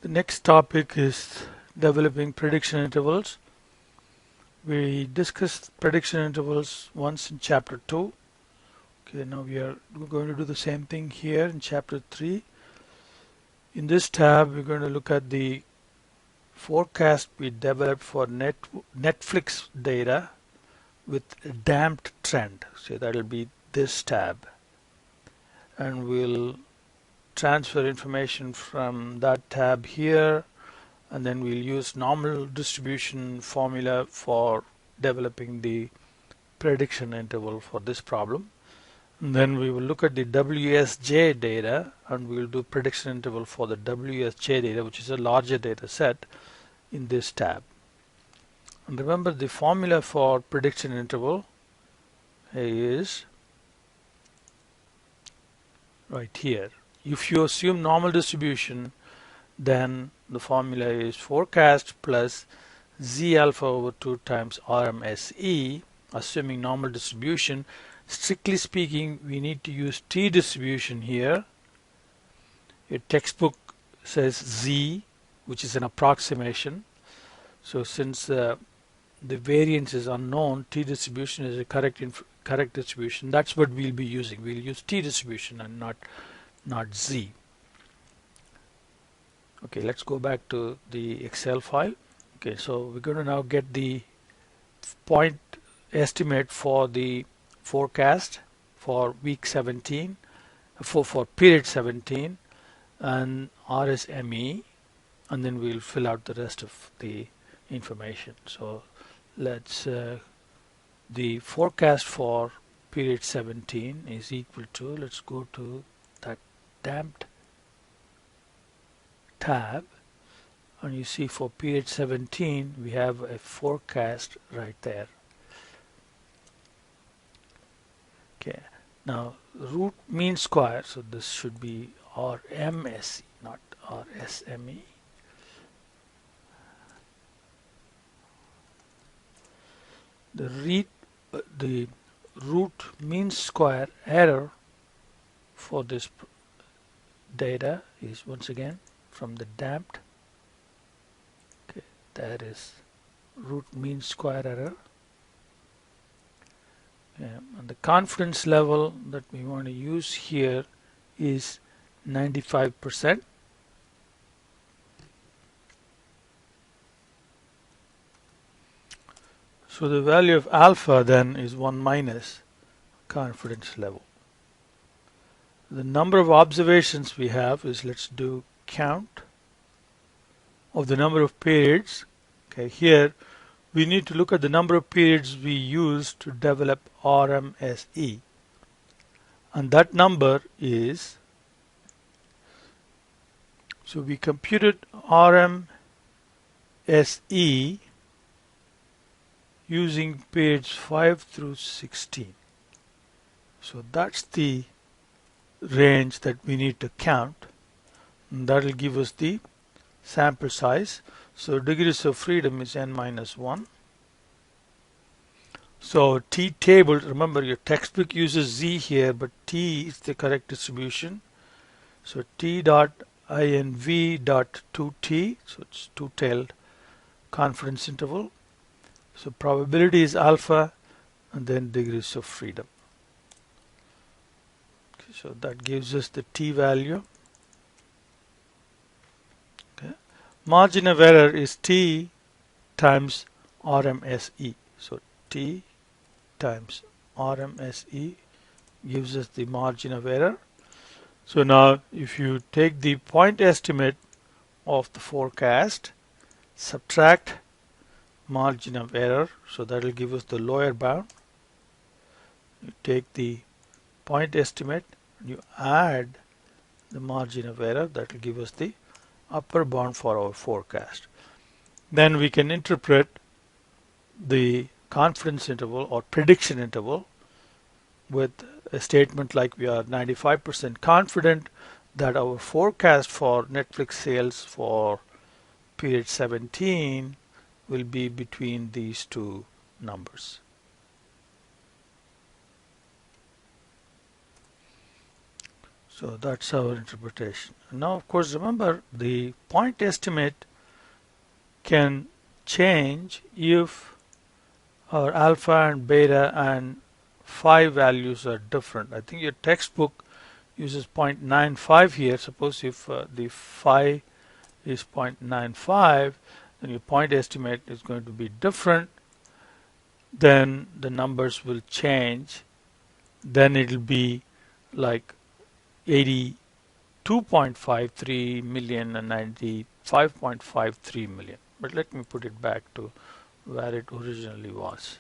The next topic is developing prediction intervals. We discussed prediction intervals once in chapter 2. Okay, now we're going to do the same thing here in chapter 3. In this tab, we're going to look at the forecast we developed for Netflix data with a damped trend. So that'll be this tab. And we'll transfer information from that tab here, and then we'll use normal distribution formula for developing the prediction interval for this problem. And then we will look at the WSJ data, and we'll do prediction interval for the WSJ data, which is a larger data set, in this tab. And remember, the formula for prediction interval is right here. If you assume normal distribution, then the formula is forecast plus Z alpha over 2 times RMSE, assuming normal distribution. Strictly speaking, we need to use T distribution here. Your textbook says Z, which is an approximation. So since the variance is unknown, T distribution is a correct distribution. That's what we'll be using. We'll use T distribution and not Z. Okay, let's go back to the Excel file. Okay, so we're going to now get the point estimate for the forecast for week 17, for period 17, and RSME, and then we'll fill out the rest of the information. So let's the forecast for period 17 is equal to, let's go to that damped tab, and you see for period 17 we have a forecast right there. Okay, now root mean square, so this should be RMSE, not RSME. The root mean square error for this data is once again from the damped. Okay, that is root mean square error. And the confidence level that we want to use here is 95%. So the value of alpha then is 1 minus confidence level. The number of observations we have is, let's do count of the number of periods. Okay, here we need to look at the number of periods we use to develop RMSE, and that number is, so we computed RMSE using periods 5 through 16. So that's the range that we need to count, and that will give us the sample size. So degrees of freedom is n minus 1. So T table, remember your textbook uses Z here, but T is the correct distribution. So T dot INV dot 2T, so it's two-tailed confidence interval. So probability is alpha, and then degrees of freedom. Okay, so that gives us the T value. Okay. Margin of error is T times RMSE. So T times RMSE gives us the margin of error. So now if you take the point estimate of the forecast, subtract margin of error, so that will give us the lower bound. You take the point estimate and you add the margin of error, that will give us the upper bound for our forecast. Then we can interpret the confidence interval or prediction interval with a statement like, we are 95% confident that our forecast for Netflix sales for period 17 will be between these two numbers. So that's our interpretation. Now, of course, remember the point estimate can change if our alpha and beta and phi values are different. I think your textbook uses 0.95 here. Suppose if the phi is 0.95, then your point estimate is going to be different. Then the numbers will change. Then it will be like 82.53 million and 95.53 million. But let me put it back to where it originally was.